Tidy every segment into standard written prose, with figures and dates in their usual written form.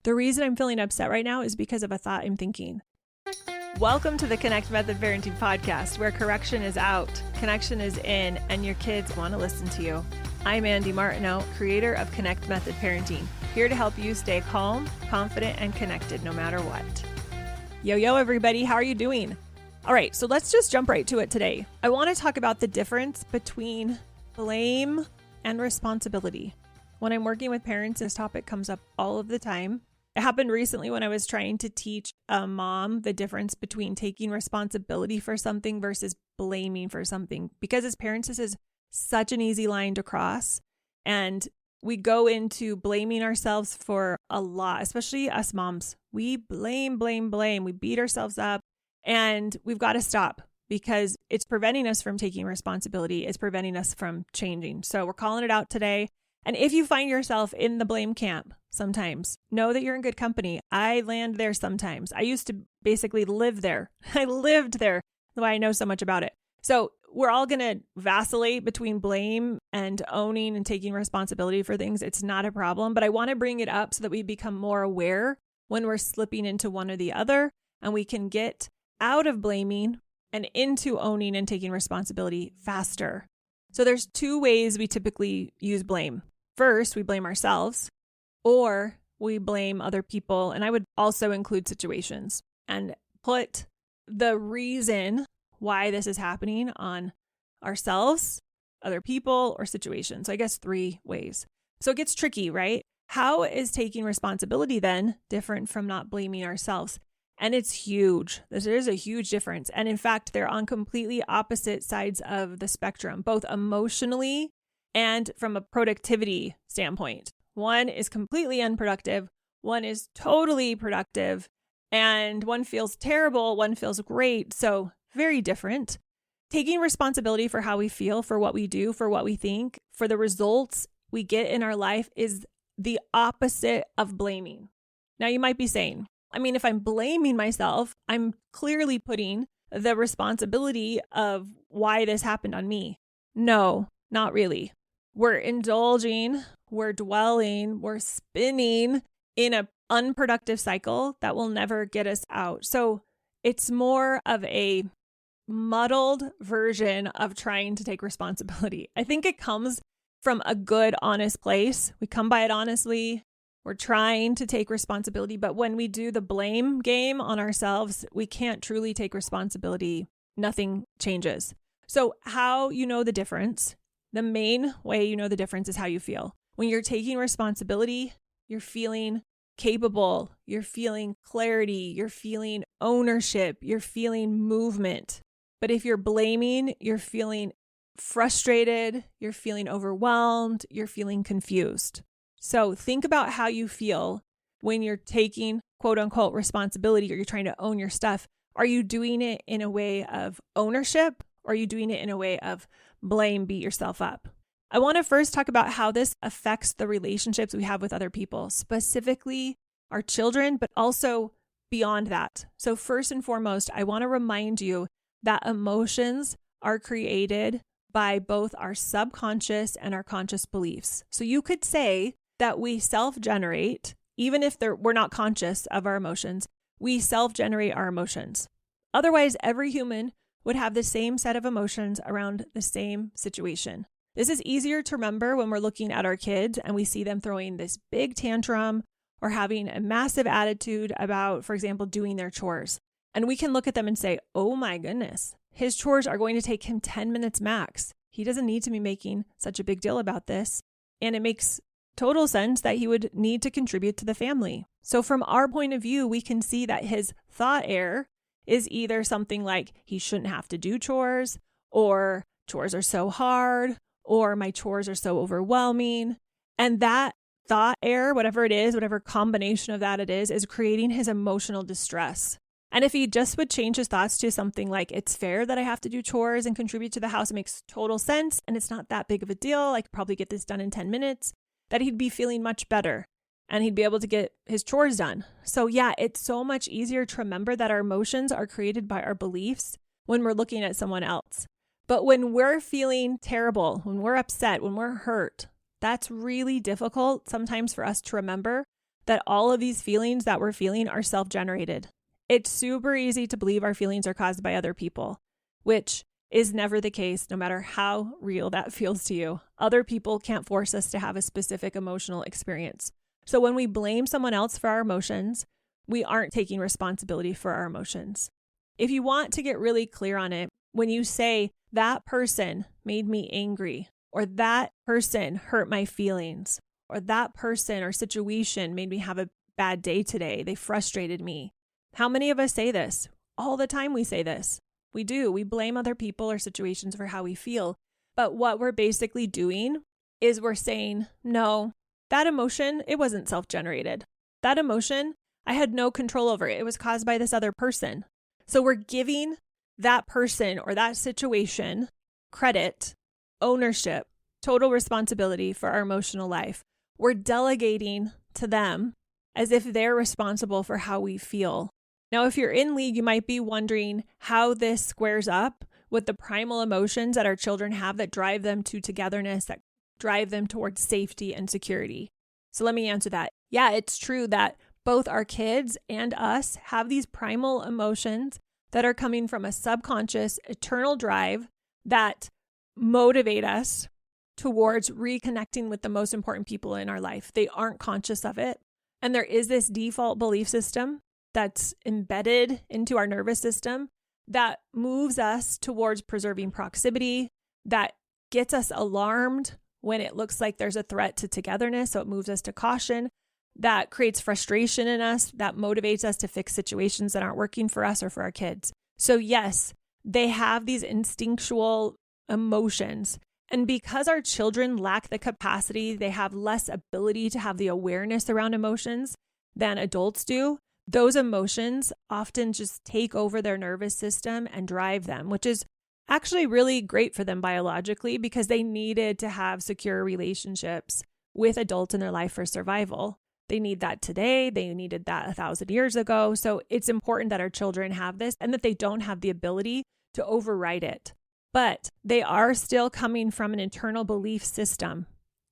The reason I'm feeling upset right now is because of a thought I'm thinking. Welcome to the Connect Method Parenting Podcast, where correction is out, connection is in, and your kids want to listen to you. I'm Andy Martineau, creator of Connect Method Parenting, here to help you stay calm, confident, and connected no matter what. Yo, everybody, how are you doing? All right, so let's just jump right to it today. I want to talk about the difference between blame and responsibility. When I'm working with parents, this topic comes up all of the time. It happened recently when I was trying to teach a mom the difference between taking responsibility for something versus blaming for something. Because as parents, this is such an easy line to cross. And we go into blaming ourselves for a lot, especially us moms. We blame. We beat ourselves up, and we've got to stop because it's preventing us from taking responsibility. It's preventing us from changing. So we're calling it out today. And if you find yourself in the blame camp sometimes, know that you're in good company. I land there sometimes. I used to basically live there. I lived there. That's why I know so much about it. So we're all going to vacillate between blame and owning and taking responsibility for things. It's not a problem, but I want to bring it up so that we become more aware when we're slipping into one or the other, and we can get out of blaming and into owning and taking responsibility faster. So there's two ways we typically use blame. First, we blame ourselves, or we blame other people. And I would also include situations and put the reason why this is happening on ourselves, other people, or situations. So I guess three ways. So it gets tricky, right? How is taking responsibility then different from not blaming ourselves? And it's huge. There is a huge difference. And in fact, they're on completely opposite sides of the spectrum, both emotionally and from a productivity standpoint. One is completely unproductive. One is totally productive. And one feels terrible. One feels great. So very different. Taking responsibility for how we feel, for what we do, for what we think, for the results we get in our life is the opposite of blaming. Now you might be saying, if I'm blaming myself, I'm clearly putting the responsibility of why this happened on me. No, not really. We're indulging, we're dwelling, we're spinning in an unproductive cycle that will never get us out. So it's more of a muddled version of trying to take responsibility. I think it comes from a good, honest place. We come by it honestly. We're trying to take responsibility, but when we do the blame game on ourselves, we can't truly take responsibility. Nothing changes. So how you know the difference, the main way you know the difference is how you feel. When you're taking responsibility, you're feeling capable, you're feeling clarity, you're feeling ownership, you're feeling movement. But if you're blaming, you're feeling frustrated, you're feeling overwhelmed, you're feeling confused. So think about how you feel when you're taking quote unquote responsibility or you're trying to own your stuff. Are you doing it in a way of ownership or are you doing it in a way of blame, beat yourself up? I want to first talk about how this affects the relationships we have with other people, specifically our children, but also beyond that. So first and foremost, I want to remind you that emotions are created by both our subconscious and our conscious beliefs. So you could say that we self-generate, even if we're not conscious of our emotions, we self-generate our emotions. Otherwise, every human would have the same set of emotions around the same situation. This is easier to remember when we're looking at our kids and we see them throwing this big tantrum or having a massive attitude about, for example, doing their chores. And we can look at them and say, oh my goodness, his chores are going to take him 10 minutes max. He doesn't need to be making such a big deal about this. And it makes total sense that he would need to contribute to the family. So from our point of view, we can see that his thought error is either something like he shouldn't have to do chores, or chores are so hard, or my chores are so overwhelming. And that thought error, whatever it is, whatever combination of that it is creating his emotional distress. And if he just would change his thoughts to something like, it's fair that I have to do chores and contribute to the house, it makes total sense, and it's not that big of a deal, I could probably get this done in 10 minutes, that he'd be feeling much better and he'd be able to get his chores done. So yeah, it's so much easier to remember that our emotions are created by our beliefs when we're looking at someone else. But when we're feeling terrible, when we're upset, when we're hurt, that's really difficult sometimes for us to remember that all of these feelings that we're feeling are self-generated. It's super easy to believe our feelings are caused by other people, which is never the case, no matter how real that feels to you. Other people can't force us to have a specific emotional experience. So when we blame someone else for our emotions, we aren't taking responsibility for our emotions. If you want to get really clear on it, when you say, that person made me angry, or that person hurt my feelings, or that person or situation made me have a bad day today, they frustrated me. How many of us say this? All the time we say this. We do. We blame other people or situations for how we feel. But what we're basically doing is we're saying, no, that emotion, it wasn't self-generated. That emotion, I had no control over it. It was caused by this other person. So we're giving that person or that situation credit, ownership, total responsibility for our emotional life. We're delegating to them as if they're responsible for how we feel. Now, if you're in league, you might be wondering how this squares up with the primal emotions that our children have that drive them to togetherness, that drive them towards safety and security. So let me answer that. Yeah, it's true that both our kids and us have these primal emotions that are coming from a subconscious, eternal drive that motivate us towards reconnecting with the most important people in our life. They aren't conscious of it. And there is this default belief system that's embedded into our nervous system that moves us towards preserving proximity, that gets us alarmed when it looks like there's a threat to togetherness. So it moves us to caution, that creates frustration in us, that motivates us to fix situations that aren't working for us or for our kids. So yes, they have these instinctual emotions. And because our children lack the capacity, they have less ability to have the awareness around emotions than adults do. Those emotions often just take over their nervous system and drive them, which is actually really great for them biologically because they needed to have secure relationships with adults in their life for survival. They need that today. They needed that 1,000 years ago. So it's important that our children have this and that they don't have the ability to override it. But they are still coming from an internal belief system.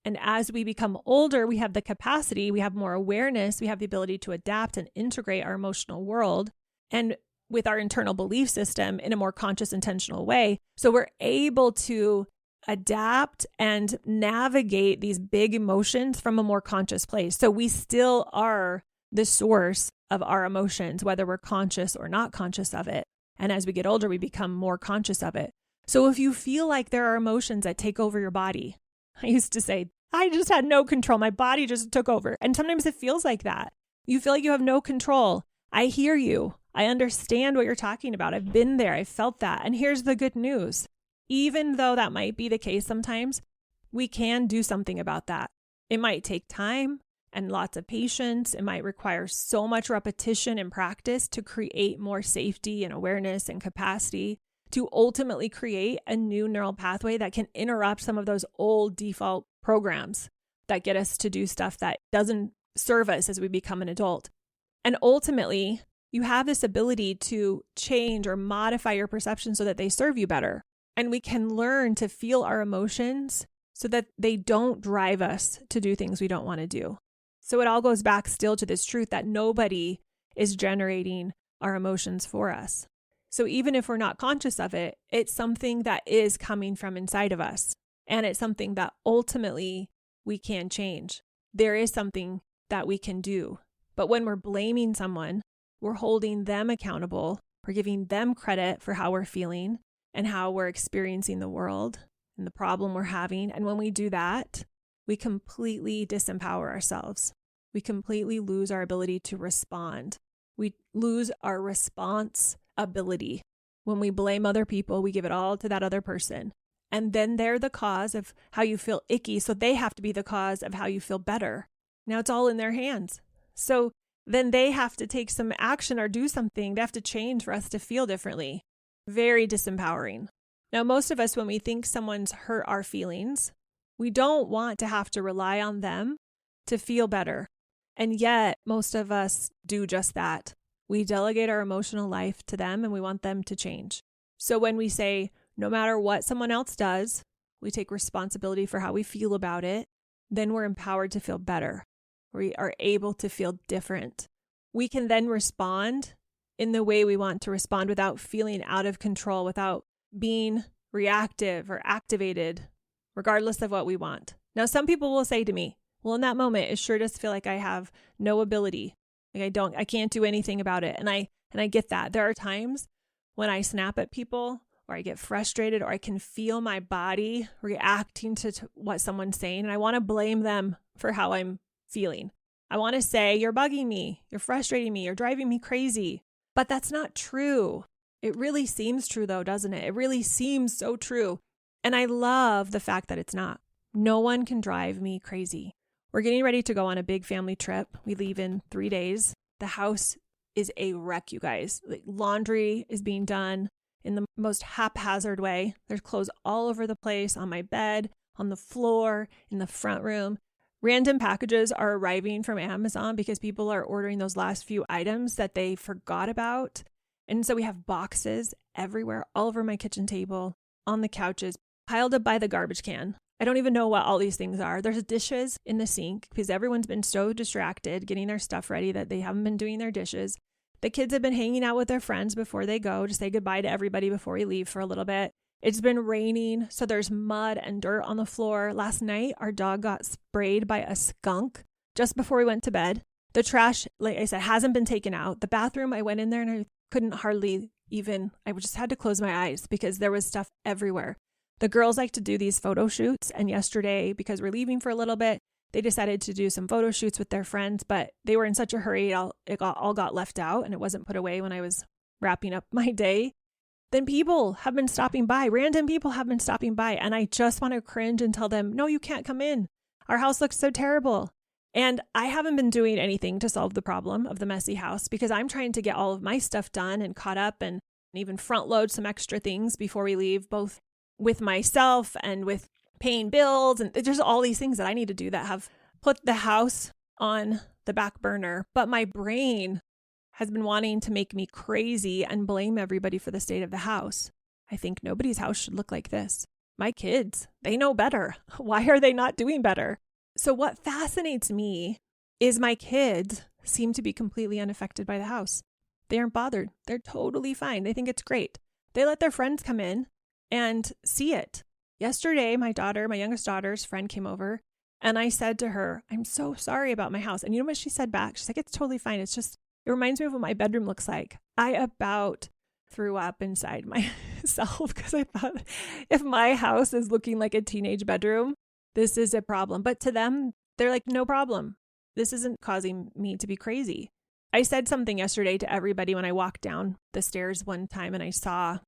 And as we become older, we have the capacity, we have more awareness, we have the ability to adapt and integrate our emotional world and with our internal belief system in a more conscious, intentional way. So we're able to adapt and navigate these big emotions from a more conscious place. So we still are the source of our emotions, whether we're conscious or not conscious of it. And as we get older, we become more conscious of it. So if you feel like there are emotions that take over your body, I used to say, I just had no control. My body just took over. And sometimes it feels like that. You feel like you have no control. I hear you. I understand what you're talking about. I've been there. I've felt that. And here's the good news. Even though that might be the case sometimes, we can do something about that. It might take time and lots of patience. It might require so much repetition and practice to create more safety and awareness and capacity to ultimately create a new neural pathway that can interrupt some of those old default programs that get us to do stuff that doesn't serve us as we become an adult. And ultimately, you have this ability to change or modify your perception so that they serve you better. And we can learn to feel our emotions so that they don't drive us to do things we don't want to do. So it all goes back still to this truth that nobody is generating our emotions for us. So even if we're not conscious of it, it's something that is coming from inside of us. And it's something that ultimately we can change. There is something that we can do. But when we're blaming someone, we're holding them accountable. We're giving them credit for how we're feeling and how we're experiencing the world and the problem we're having. And when we do that, we completely disempower ourselves. We completely lose our ability to respond. We lose our response ability. When we blame other people, we give it all to that other person. And then they're the cause of how you feel icky. So they have to be the cause of how you feel better. Now it's all in their hands. So then they have to take some action or do something. They have to change for us to feel differently. Very disempowering. Now, most of us, when we think someone's hurt our feelings, we don't want to have to rely on them to feel better. And yet, most of us do just that. We delegate our emotional life to them and we want them to change. So when we say, no matter what someone else does, we take responsibility for how we feel about it, then we're empowered to feel better. We are able to feel different. We can then respond in the way we want to respond without feeling out of control, without being reactive or activated, regardless of what we want. Now, some people will say to me, well, in that moment, it sure does feel like I have no ability. Like I can't do anything about it. And I get that. There are times when I snap at people or I get frustrated or I can feel my body reacting to what someone's saying. And I want to blame them for how I'm feeling. I want to say, you're bugging me, you're frustrating me, you're driving me crazy. But that's not true. It really seems true though, doesn't it? It really seems so true. And I love the fact that it's not. No one can drive me crazy. We're getting ready to go on a big family trip. We leave in 3 days. The house is a wreck, you guys. Like, laundry is being done in the most haphazard way. There's clothes all over the place, on my bed, on the floor, in the front room. Random packages are arriving from Amazon because people are ordering those last few items that they forgot about. And so we have boxes everywhere, all over my kitchen table, on the couches, piled up by the garbage can. I don't even know what all these things are. There's dishes in the sink because everyone's been so distracted getting their stuff ready that they haven't been doing their dishes. The kids have been hanging out with their friends before they go to say goodbye to everybody before we leave for a little bit. It's been raining, so there's mud and dirt on the floor. Last night, our dog got sprayed by a skunk just before we went to bed. The trash, like I said, hasn't been taken out. The bathroom, I went in there and I couldn't hardly even, I just had to close my eyes because there was stuff everywhere. The girls like to do these photo shoots, and yesterday, because we're leaving for a little bit, they decided to do some photo shoots with their friends, but they were in such a hurry, it all got left out and it wasn't put away when I was wrapping up my day. Then people have been stopping by, random people have been stopping by, and I just want to cringe and tell them, no, you can't come in. Our house looks so terrible. And I haven't been doing anything to solve the problem of the messy house because I'm trying to get all of my stuff done and caught up and even front load some extra things before we leave, both with myself and with paying bills. And there's all these things that I need to do that have put the house on the back burner. But my brain has been wanting to make me crazy and blame everybody for the state of the house. I think nobody's house should look like this. My kids, they know better. Why are they not doing better? So what fascinates me is my kids seem to be completely unaffected by the house. They aren't bothered. They're totally fine. They think it's great. They let their friends come in and see it. Yesterday, my youngest daughter's friend came over and I said to her, I'm so sorry about my house. And you know what she said back? She's like, it's totally fine. It's just, it reminds me of what my bedroom looks like. I about threw up inside myself because I thought if my house is looking like a teenage bedroom, this is a problem. But to them, they're like, no problem. This isn't causing me to be crazy. I said something yesterday to everybody when I walked down the stairs one time and I saw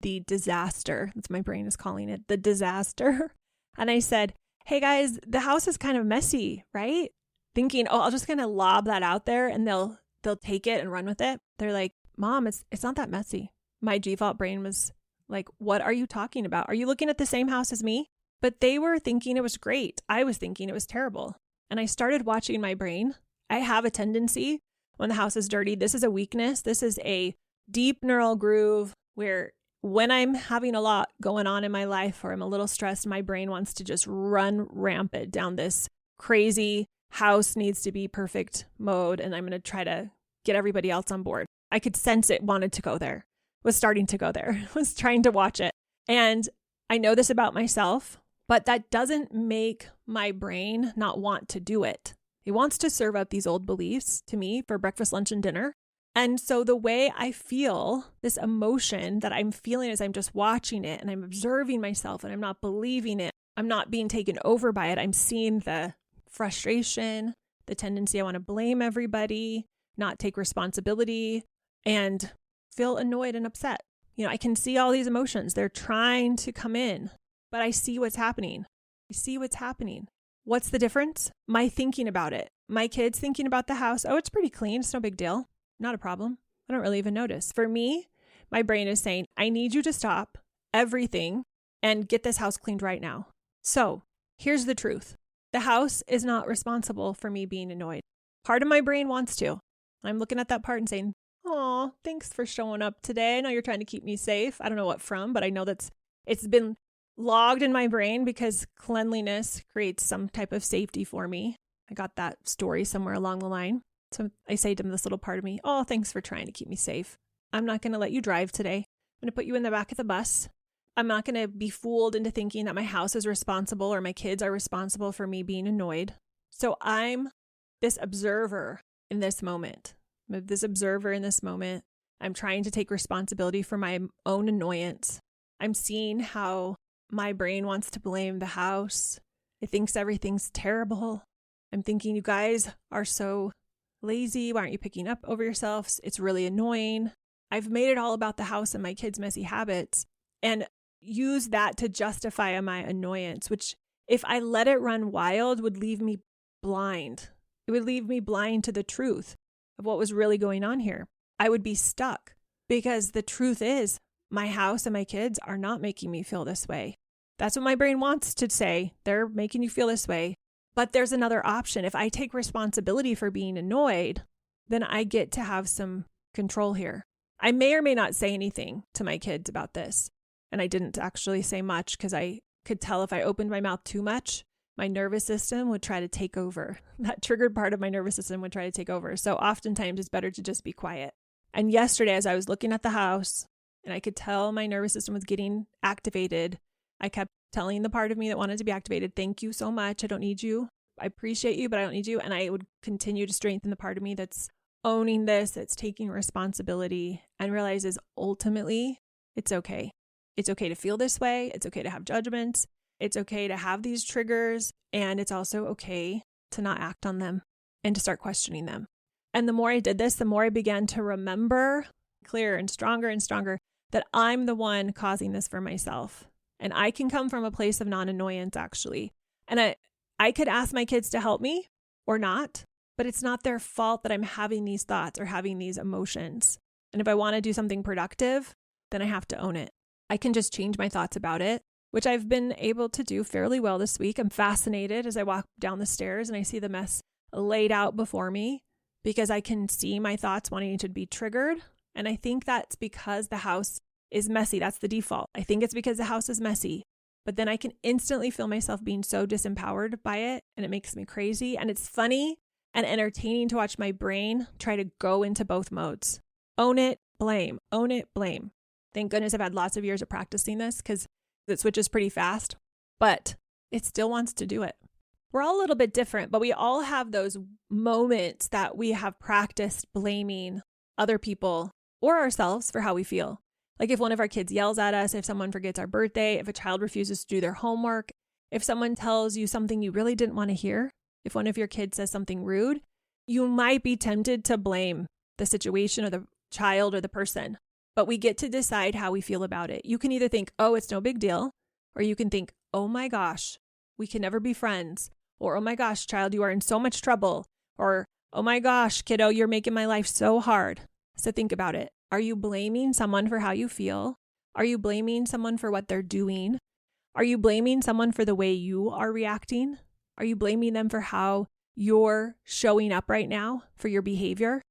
the disaster. That's my brain is calling it, the disaster. And I said, hey guys, the house is kind of messy, right? Thinking, oh, I'll just kind of lob that out there and they'll take it and run with it. They're like, Mom, it's not that messy. My default brain was like, what are you talking about? Are you looking at the same house as me? But they were thinking it was great. I was thinking it was terrible. And I started watching my brain. I have a tendency when the house is dirty. This is a weakness. This is a deep neural groove where when I'm having a lot going on in my life or I'm a little stressed, my brain wants to just run rampant down this crazy house needs to be perfect mode. And I'm going to try to get everybody else on board. I could sense it wanted to go there, was starting to go there, was trying to watch it. And I know this about myself, but that doesn't make my brain not want to do it. It wants to serve up these old beliefs to me for breakfast, lunch, and dinner. And so the way I feel, this emotion that I'm feeling as I'm just watching it and I'm observing myself and I'm not believing it, I'm not being taken over by it. I'm seeing the frustration, the tendency I want to blame everybody, not take responsibility, and feel annoyed and upset. You know, I can see all these emotions. They're trying to come in, but I see what's happening. I see what's happening. What's the difference? My thinking about it. My kids thinking about the house. Oh, it's pretty clean. It's no big deal. Not a problem. I don't really even notice. For me, my brain is saying, I need you to stop everything and get this house cleaned right now. So here's the truth. The house is not responsible for me being annoyed. Part of my brain wants to. I'm looking at that part and saying, oh, thanks for showing up today. I know you're trying to keep me safe. I don't know what from, but I know it's been logged in my brain because cleanliness creates some type of safety for me. I got that story somewhere along the line. So I say to this little part of me, oh, thanks for trying to keep me safe. I'm not going to let you drive today. I'm going to put you in the back of the bus. I'm not going to be fooled into thinking that my house is responsible or my kids are responsible for me being annoyed. So I'm this observer in this moment. I'm this observer in this moment. I'm trying to take responsibility for my own annoyance. I'm seeing how my brain wants to blame the house. It thinks everything's terrible. I'm thinking, you guys are so lazy. Why aren't you picking up over yourselves? It's really annoying. I've made it all about the house and my kids' messy habits and use that to justify my annoyance, which if I let it run wild would leave me blind. It would leave me blind to the truth of what was really going on here. I would be stuck because the truth is my house and my kids are not making me feel this way. That's what my brain wants to say. They're making you feel this way. But there's another option. If I take responsibility for being annoyed, then I get to have some control here. I may or may not say anything to my kids about this. And I didn't actually say much because I could tell if I opened my mouth too much, my nervous system would try to take over. That triggered part of my nervous system would try to take over. So oftentimes it's better to just be quiet. And yesterday, as I was looking at the house and I could tell my nervous system was getting activated, I kept telling the part of me that wanted to be activated, thank you so much. I don't need you. I appreciate you, but I don't need you. And I would continue to strengthen the part of me that's owning this, that's taking responsibility and realizes ultimately it's okay. It's okay to feel this way. It's okay to have judgments. It's okay to have these triggers. And it's also okay to not act on them and to start questioning them. And the more I did this, the more I began to remember clearer and stronger that I'm the one causing this for myself. And I can come from a place of non-annoyance, actually. And I could ask my kids to help me or not, but it's not their fault that I'm having these thoughts or having these emotions. And if I want to do something productive, then I have to own it. I can just change my thoughts about it, which I've been able to do fairly well this week. I'm fascinated as I walk down the stairs and I see the mess laid out before me because I can see my thoughts wanting to be triggered. And I think that's because the house is messy. That's the default. I think it's because the house is messy. But then I can instantly feel myself being so disempowered by it and it makes me crazy. And it's funny and entertaining to watch my brain try to go into both modes. Own it, blame. Own it, blame. Thank goodness I've had lots of years of practicing this because it switches pretty fast, but it still wants to do it. We're all a little bit different, but we all have those moments that we have practiced blaming other people or ourselves for how we feel. Like if one of our kids yells at us, if someone forgets our birthday, if a child refuses to do their homework, if someone tells you something you really didn't want to hear, if one of your kids says something rude, you might be tempted to blame the situation or the child or the person. But we get to decide how we feel about it. You can either think, oh, it's no big deal, or you can think, oh my gosh, we can never be friends, or oh my gosh, child, you are in so much trouble, or oh my gosh, kiddo, you're making my life so hard. So think about it. Are you blaming someone for how you feel? Are you blaming someone for what they're doing? Are you blaming someone for the way you are reacting? Are you blaming them for how you're showing up right now for your behavior?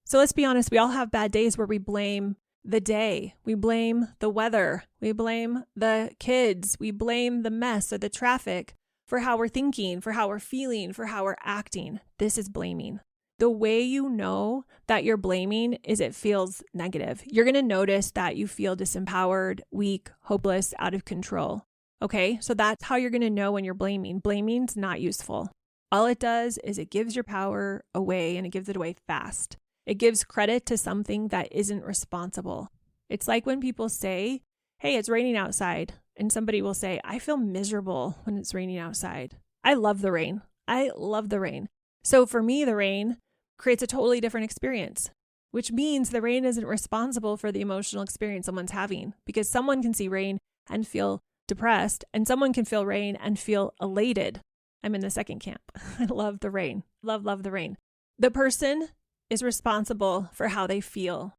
So let's be honest, we all have bad days where we blame the day. We blame the weather. We blame the kids. We blame the mess or the traffic for how we're thinking, for how we're feeling, for how we're acting. This is blaming. The way you know that you're blaming is it feels negative. You're going to notice that you feel disempowered, weak, hopeless, out of control. Okay, so that's how you're going to know when you're blaming. Blaming's not useful. All it does is it gives your power away and it gives it away fast. It gives credit to something that isn't responsible. It's like when people say, hey, it's raining outside. And somebody will say, I feel miserable when it's raining outside. I love the rain. I love the rain. So for me, the rain creates a totally different experience, which means the rain isn't responsible for the emotional experience someone's having because someone can see rain and feel depressed and someone can feel rain and feel elated. I'm in the second camp. I love the rain. Love the rain. The person is responsible for how they feel.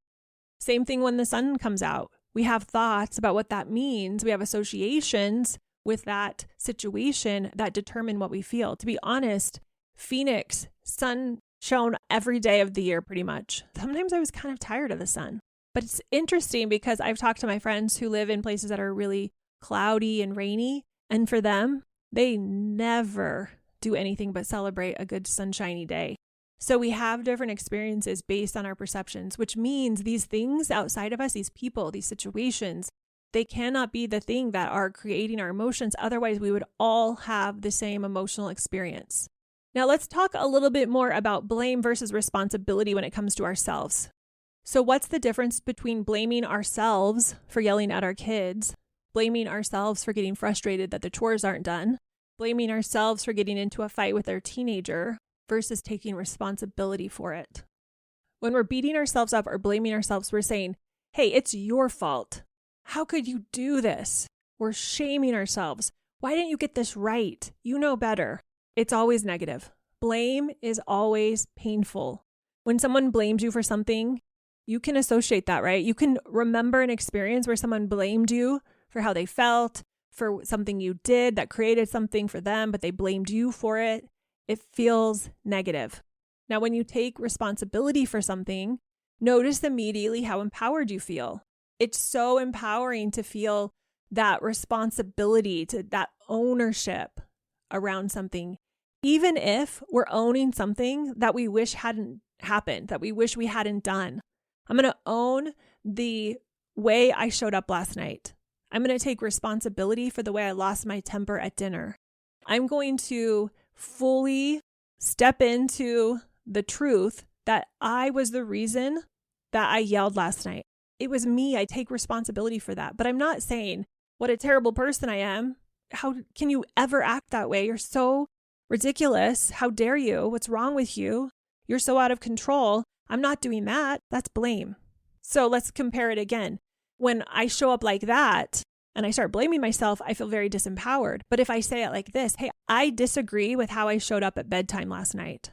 Same thing when the sun comes out. We have thoughts about what that means. We have associations with that situation that determine what we feel. To be honest, Phoenix, sun shone every day of the year pretty much. Sometimes I was kind of tired of the sun. But it's interesting because I've talked to my friends who live in places that are really cloudy and rainy. And for them, they never do anything but celebrate a good sunshiny day. So we have different experiences based on our perceptions, which means these things outside of us, these people, these situations, they cannot be the thing that are creating our emotions. Otherwise, we would all have the same emotional experience. Now, let's talk a little bit more about blame versus responsibility when it comes to ourselves. So what's the difference between blaming ourselves for yelling at our kids, blaming ourselves for getting frustrated that the chores aren't done, blaming ourselves for getting into a fight with our teenager, versus taking responsibility for it? When we're beating ourselves up or blaming ourselves, we're saying, hey, it's your fault. How could you do this? We're shaming ourselves. Why didn't you get this right? You know better. It's always negative. Blame is always painful. When someone blames you for something, you can associate that, right? You can remember an experience where someone blamed you for how they felt, for something you did that created something for them, but they blamed you for it. It feels negative. Now, when you take responsibility for something, notice immediately how empowered you feel. It's so empowering to feel that responsibility, to that ownership around something, even if we're owning something that we wish hadn't happened, that we wish we hadn't done. I'm going to own the way I showed up last night. I'm going to take responsibility for the way I lost my temper at dinner. I'm going to fully step into the truth that I was the reason that I yelled last night. It was me. I take responsibility for that. But I'm not saying what a terrible person I am. How can you ever act that way? You're so ridiculous. How dare you? What's wrong with you? You're so out of control. I'm not doing that. That's blame. So let's compare it again. When I show up like that, and I start blaming myself, I feel very disempowered. But if I say it like this, hey, I disagree with how I showed up at bedtime last night.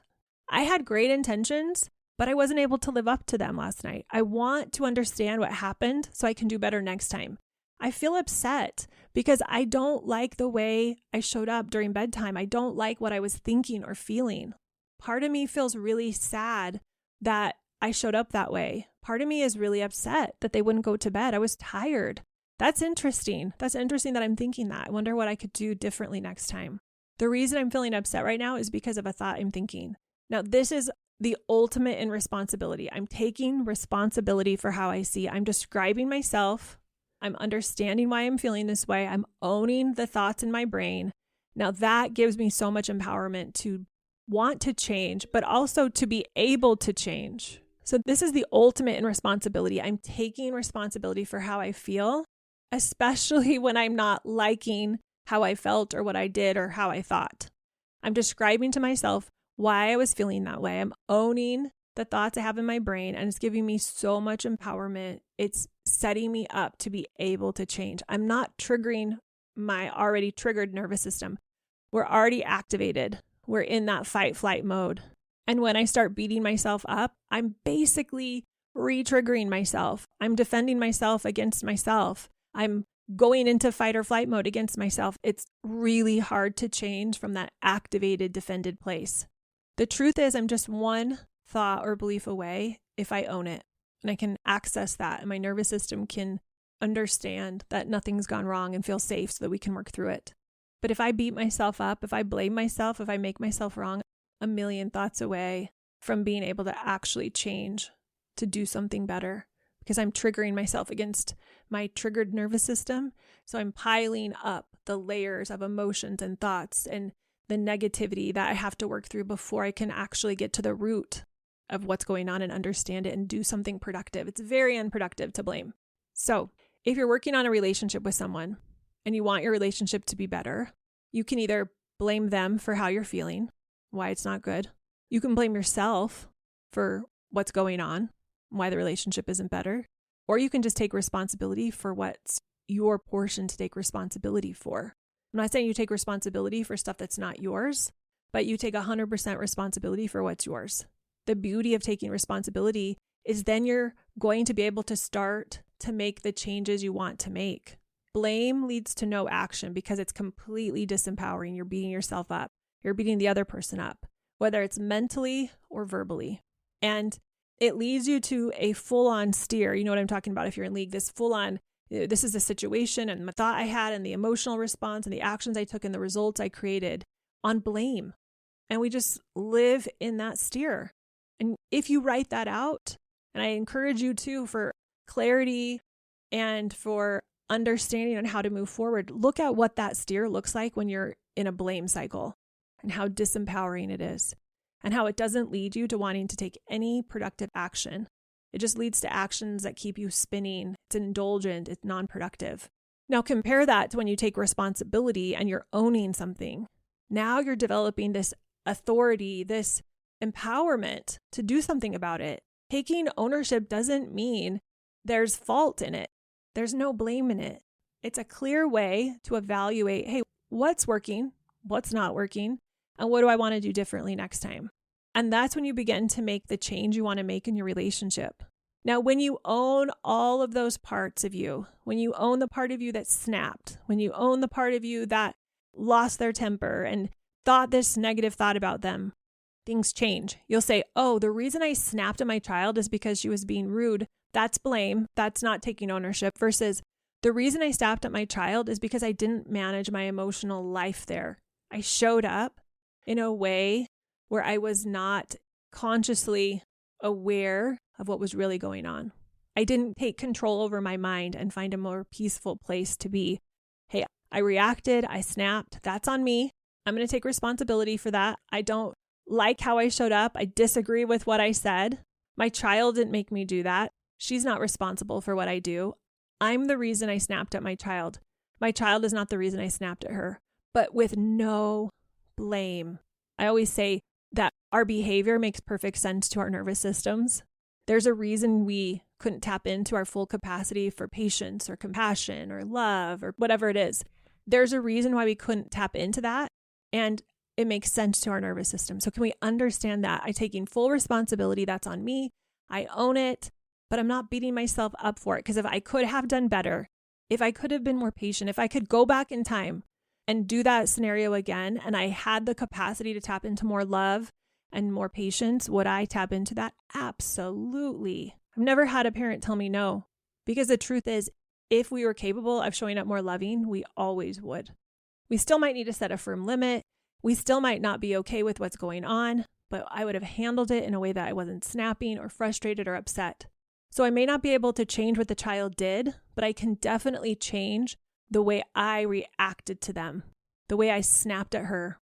I had great intentions, but I wasn't able to live up to them last night. I want to understand what happened so I can do better next time. I feel upset because I don't like the way I showed up during bedtime. I don't like what I was thinking or feeling. Part of me feels really sad that I showed up that way. Part of me is really upset that they wouldn't go to bed. I was tired. That's interesting. That's interesting that I'm thinking that. I wonder what I could do differently next time. The reason I'm feeling upset right now is because of a thought I'm thinking. Now, this is the ultimate in responsibility. I'm taking responsibility for how I see. I'm describing myself. I'm understanding why I'm feeling this way. I'm owning the thoughts in my brain. Now, that gives me so much empowerment to want to change, but also to be able to change. So this is the ultimate in responsibility. I'm taking responsibility for how I feel, especially when I'm not liking how I felt or what I did or how I thought. I'm describing to myself why I was feeling that way. I'm owning the thoughts I have in my brain, and it's giving me so much empowerment. It's setting me up to be able to change. I'm not triggering my already triggered nervous system. We're already activated. We're in that fight flight mode. And when I start beating myself up, I'm basically re-triggering myself. I'm defending myself against myself. I'm going into fight or flight mode against myself. It's really hard to change from that activated, defended place. The truth is, I'm just one thought or belief away if I own it. And I can access that, and my nervous system can understand that nothing's gone wrong and feel safe so that we can work through it. But if I beat myself up, if I blame myself, if I make myself wrong, a million thoughts away from being able to actually change, to do something better, because I'm triggering myself against my triggered nervous system. So I'm piling up the layers of emotions and thoughts and the negativity that I have to work through before I can actually get to the root of what's going on and understand it and do something productive. It's very unproductive to blame. So if you're working on a relationship with someone and you want your relationship to be better, you can either blame them for how you're feeling, why it's not good. You can blame yourself for what's going on, why the relationship isn't better. Or you can just take responsibility for what's your portion to take responsibility for. I'm not saying you take responsibility for stuff that's not yours, but you take 100% responsibility for what's yours. The beauty of taking responsibility is then you're going to be able to start to make the changes you want to make. Blame leads to no action because it's completely disempowering. You're beating yourself up. You're beating the other person up, whether it's mentally or verbally. And it leads you to a full-on steer. You know what I'm talking about if you're in league, this full-on, this is the situation and the thought I had and the emotional response and the actions I took and the results I created on blame. And we just live in that steer. And if you write that out, and I encourage you to, for clarity and for understanding on how to move forward, look at what that steer looks like when you're in a blame cycle and how disempowering it is and how it doesn't lead you to wanting to take any productive action. It just leads to actions that keep you spinning. It's indulgent, it's non-productive. Now compare that to when you take responsibility and you're owning something. Now you're developing this authority, this empowerment to do something about it. Taking ownership doesn't mean there's fault in it. There's no blame in it. It's a clear way to evaluate, hey, what's working, what's not working, and what do I want to do differently next time? And that's when you begin to make the change you want to make in your relationship. Now, when you own all of those parts of you, when you own the part of you that snapped, when you own the part of you that lost their temper and thought this negative thought about them, things change. You'll say, oh, the reason I snapped at my child is because she was being rude. That's blame. That's not taking ownership. Versus the reason I snapped at my child is because I didn't manage my emotional life there. I showed up in a way where I was not consciously aware of what was really going on. I didn't take control over my mind and find a more peaceful place to be. Hey, I reacted. I snapped. That's on me. I'm going to take responsibility for that. I don't like how I showed up. I disagree with what I said. My child didn't make me do that. She's not responsible for what I do. I'm the reason I snapped at my child. My child is not the reason I snapped at her, but with no blame. I always say that our behavior makes perfect sense to our nervous systems. There's a reason we couldn't tap into our full capacity for patience or compassion or love or whatever it is. There's a reason why we couldn't tap into that, and it makes sense to our nervous system. So can we understand that? I'm taking full responsibility. That's on me. I own it, but I'm not beating myself up for it, because if I could have done better, if I could have been more patient, if I could go back in time and do that scenario again, and I had the capacity to tap into more love and more patience, would I tap into that? Absolutely. I've never had a parent tell me no, because the truth is, if we were capable of showing up more loving, we always would. We still might need to set a firm limit. We still might not be okay with what's going on, but I would have handled it in a way that I wasn't snapping or frustrated or upset. So I may not be able to change what the child did, but I can definitely change the way I reacted to them, the way I snapped at her.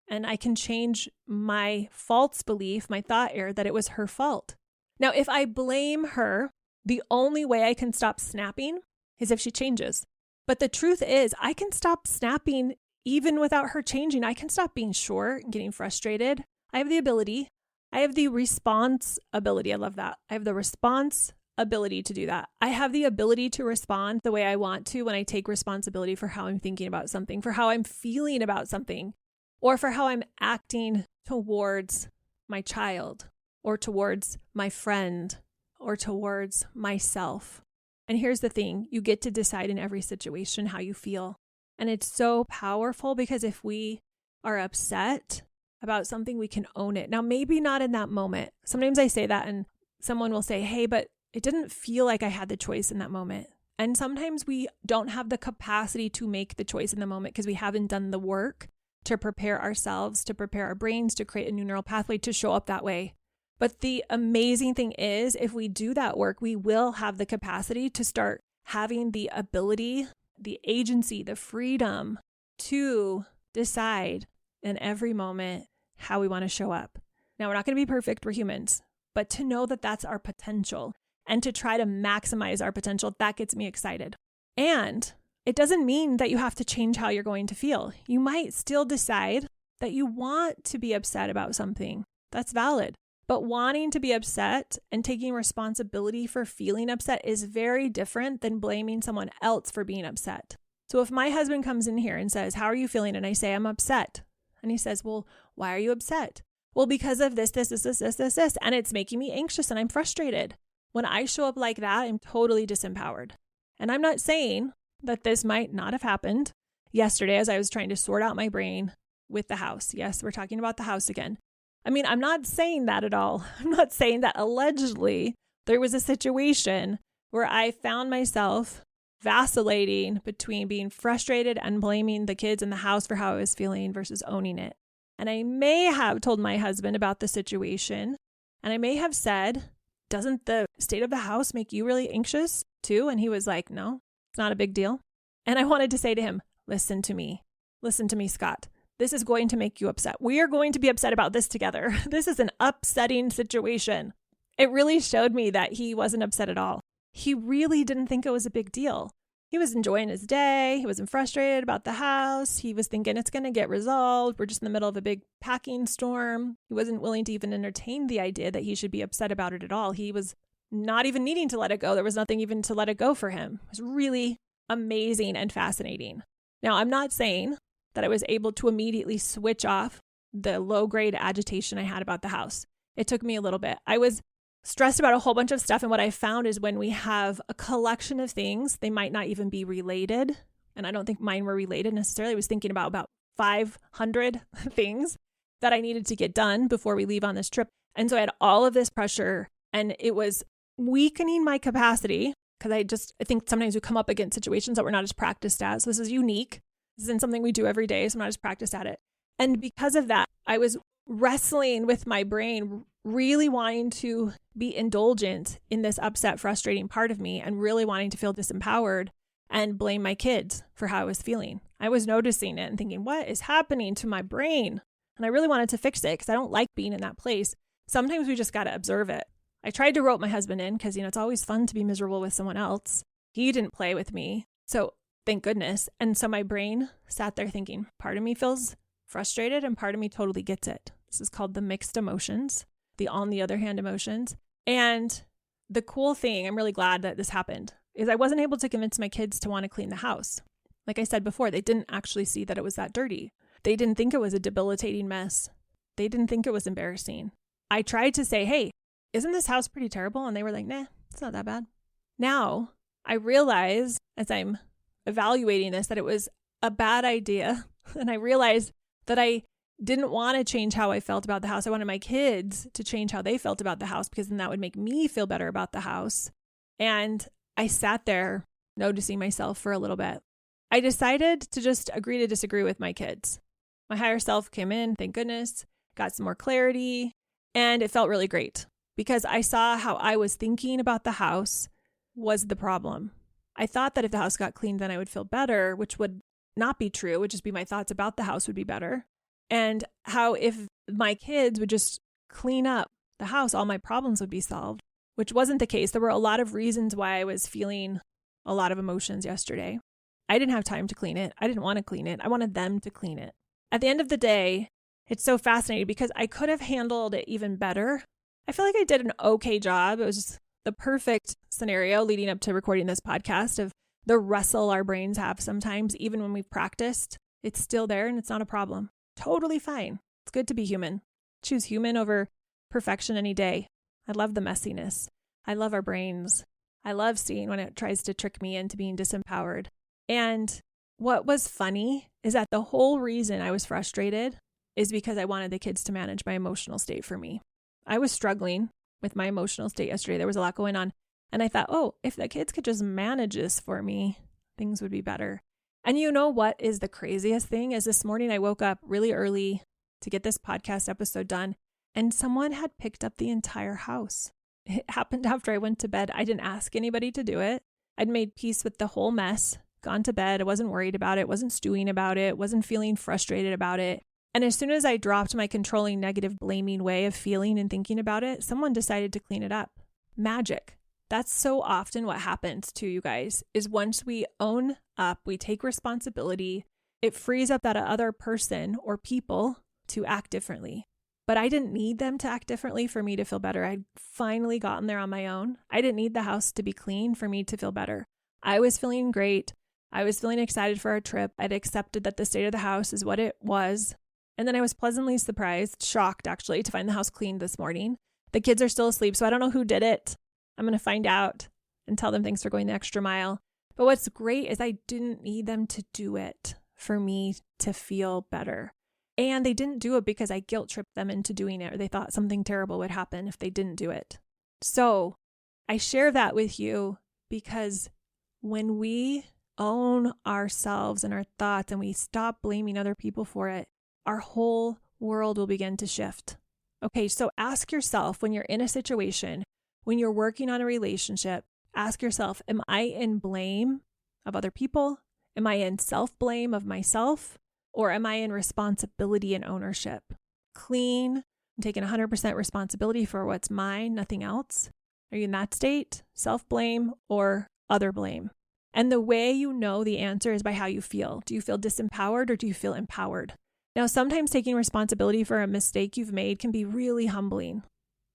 And I can change my false belief, my thought error that it was her fault. Now, if I blame her, the only way I can stop snapping is if she changes. But the truth is, I can stop snapping even without her changing. I can stop being short and getting frustrated. I have the ability. I have the response ability. I love that. I have the response ability to do that. I have the ability to respond the way I want to when I take responsibility for how I'm thinking about something, for how I'm feeling about something, or for how I'm acting towards my child, or towards my friend, or towards myself. And here's the thing, you get to decide in every situation how you feel. And it's so powerful, because if we are upset about something, we can own it. Now, maybe not in that moment. Sometimes I say that and someone will say, hey, but it didn't feel like I had the choice in that moment. And sometimes we don't have the capacity to make the choice in the moment because we haven't done the work to prepare ourselves, to prepare our brains, to create a new neural pathway to show up that way. But the amazing thing is, if we do that work, we will have the capacity to start having the ability, the agency, the freedom to decide in every moment how we want to show up. Now, we're not going to be perfect. We're humans. But to know that that's our potential and to try to maximize our potential, that gets me excited. And it doesn't mean that you have to change how you're going to feel. You might still decide that you want to be upset about something. That's valid. But wanting to be upset and taking responsibility for feeling upset is very different than blaming someone else for being upset. So if my husband comes in here and says, how are you feeling? And I say, I'm upset. And he says, well, why are you upset? Well, because of this. And it's making me anxious and I'm frustrated. When I show up like that, I'm totally disempowered. And I'm not saying that this might not have happened yesterday as I was trying to sort out my brain with the house. Yes, we're talking about the house again. I mean, I'm not saying that at all. I'm not saying that allegedly there was a situation where I found myself vacillating between being frustrated and blaming the kids in the house for how I was feeling versus owning it. And I may have told my husband about the situation. And I may have said, doesn't the state of the house make you really anxious too? And he was like, no, it's not a big deal. And I wanted to say to him, listen to me, Scott. This is going to make you upset. We are going to be upset about this together. This is an upsetting situation. It really showed me that he wasn't upset at all. He really didn't think it was a big deal. He was enjoying his day. He wasn't frustrated about the house. He was thinking it's going to get resolved. We're just in the middle of a big packing storm. He wasn't willing to even entertain the idea that he should be upset about it at all. He was not even needing to let it go. There was nothing even to let it go for him. It was really amazing and fascinating. Now, I'm not saying that I was able to immediately switch off the low-grade agitation I had about the house. It took me a little bit. I was stressed about a whole bunch of stuff. And what I found is when we have a collection of things, they might not even be related. And I don't think mine were related necessarily. I was thinking about 500 things that I needed to get done before we leave on this trip. And so I had all of this pressure and it was weakening my capacity because I think sometimes we come up against situations that we're not as practiced at. So this is unique. This isn't something we do every day. So I'm not as practiced at it. And because of that, I was wrestling with my brain, really wanting to be indulgent in this upset, frustrating part of me and really wanting to feel disempowered and blame my kids for how I was feeling. I was noticing it and thinking, what is happening to my brain? And I really wanted to fix it because I don't like being in that place. Sometimes we just got to observe it. I tried to rope my husband in because, it's always fun to be miserable with someone else. He didn't play with me. So thank goodness. And so my brain sat there thinking, part of me feels frustrated and part of me totally gets it. This is called the mixed emotions, the on the other hand emotions. And the cool thing, I'm really glad that this happened, is I wasn't able to convince my kids to want to clean the house. Like I said before, they didn't actually see that it was that dirty. They didn't think it was a debilitating mess. They didn't think it was embarrassing. I tried to say, hey, isn't this house pretty terrible? And they were like, nah, it's not that bad. Now I realize as I'm evaluating this that it was a bad idea. And I realized that I didn't want to change how I felt about the house. I wanted my kids to change how they felt about the house because then that would make me feel better about the house. And I sat there noticing myself for a little bit. I decided to just agree to disagree with my kids. My higher self came in, thank goodness, got some more clarity, and it felt really great because I saw how I was thinking about the house was the problem. I thought that if the house got cleaned, then I would feel better, which would not be true. It would just be my thoughts about the house would be better. And how if my kids would just clean up the house, all my problems would be solved, which wasn't the case. There were a lot of reasons why I was feeling a lot of emotions yesterday. I didn't have time to clean it. I didn't want to clean it. I wanted them to clean it. At the end of the day, it's so fascinating because I could have handled it even better. I feel like I did an okay job. It was just the perfect scenario leading up to recording this podcast of the wrestle our brains have sometimes, even when we've practiced. It's still there and it's not a problem. Totally fine. It's good to be human. Choose human over perfection any day. I love the messiness. I love our brains. I love seeing when it tries to trick me into being disempowered. And what was funny is that the whole reason I was frustrated is because I wanted the kids to manage my emotional state for me. I was struggling with my emotional state yesterday. There was a lot going on. And I thought, if the kids could just manage this for me, things would be better. And you know what is the craziest thing is this morning I woke up really early to get this podcast episode done and someone had picked up the entire house. It happened after I went to bed. I didn't ask anybody to do it. I'd made peace with the whole mess, gone to bed. I wasn't worried about it, wasn't stewing about it, wasn't feeling frustrated about it. And as soon as I dropped my controlling, negative, blaming way of feeling and thinking about it, someone decided to clean it up. Magic. That's so often what happens to you guys is once we own up, we take responsibility, it frees up that other person or people to act differently. But I didn't need them to act differently for me to feel better. I'd finally gotten there on my own. I didn't need the house to be clean for me to feel better. I was feeling great. I was feeling excited for our trip. I'd accepted that the state of the house is what it was. And then I was pleasantly surprised, shocked actually, to find the house cleaned this morning. The kids are still asleep, so I don't know who did it. I'm going to find out and tell them thanks for going the extra mile. But what's great is I didn't need them to do it for me to feel better. And they didn't do it because I guilt tripped them into doing it or they thought something terrible would happen if they didn't do it. So I share that with you because when we own ourselves and our thoughts and we stop blaming other people for it, our whole world will begin to shift. Okay, so ask yourself when you're in a situation, when you're working on a relationship, ask yourself, am I in blame of other people? Am I in self-blame of myself? Or am I in responsibility and ownership? Clean, I'm taking 100% responsibility for what's mine, nothing else. Are you in that state? Self-blame or other blame? And the way you know the answer is by how you feel. Do you feel disempowered or do you feel empowered? Now, sometimes taking responsibility for a mistake you've made can be really humbling,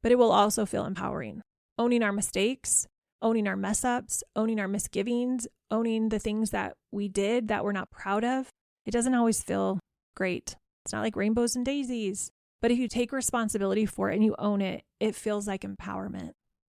but it will also feel empowering. Owning our mistakes, owning our mess ups, owning our misgivings, owning the things that we did that we're not proud of, it doesn't always feel great. It's not like rainbows and daisies. But if you take responsibility for it and you own it, it feels like empowerment.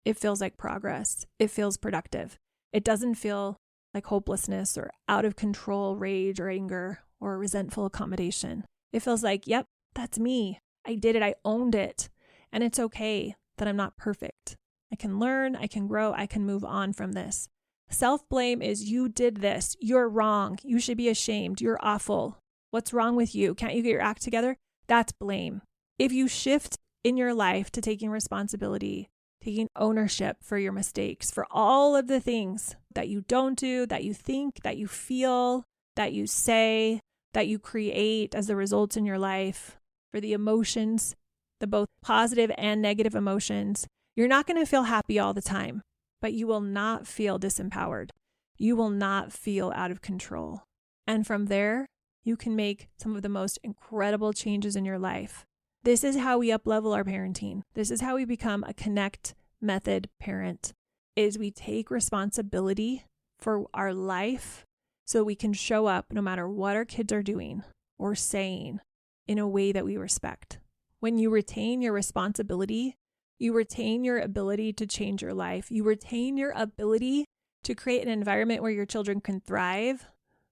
It feels like progress. It feels productive. It doesn't feel like hopelessness or out of control rage or anger or resentful accommodation. It feels like, yep, that's me. I did it. I owned it. And it's okay that I'm not perfect. I can learn. I can grow. I can move on from this. Self-blame is you did this. You're wrong. You should be ashamed. You're awful. What's wrong with you? Can't you get your act together? That's blame. If you shift in your life to taking responsibility, taking ownership for your mistakes, for all of the things that you don't do, that you think, that you feel, that you say, that you create as the results in your life, for the emotions, the both positive and negative emotions, you're not going to feel happy all the time, but you will not feel disempowered. You will not feel out of control. And from there, you can make some of the most incredible changes in your life. This is how we up-level our parenting. This is how we become a Connect method parent, is we take responsibility for our life so we can show up no matter what our kids are doing or saying in a way that we respect. When you retain your responsibility, you retain your ability to change your life. You retain your ability to create an environment where your children can thrive,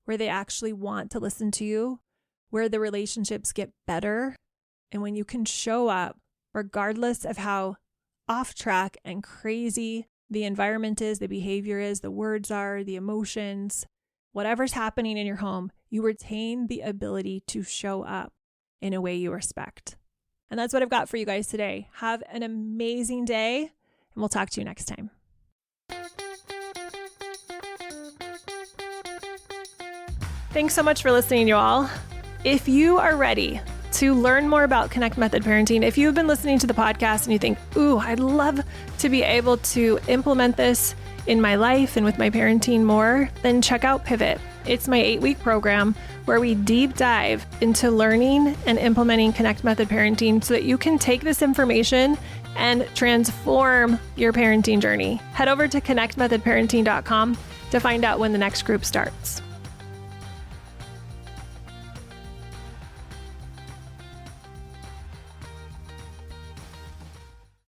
where they actually want to listen to you, where the relationships get better. And when you can show up, regardless of how off track and crazy the environment is, the behavior is, the words are, the emotions, whatever's happening in your home, you retain the ability to show up in a way you respect. And that's what I've got for you guys today. Have an amazing day, and we'll talk to you next time. Thanks so much for listening, you all. If you are ready to learn more about Connect Method Parenting, if you've been listening to the podcast and you think, ooh, I'd love to be able to implement this in my life and with my parenting more, then check out Pivot. It's my 8-week program where we deep dive into learning and implementing Connect Method Parenting so that you can take this information and transform your parenting journey. Head over to connectmethodparenting.com to find out when the next group starts.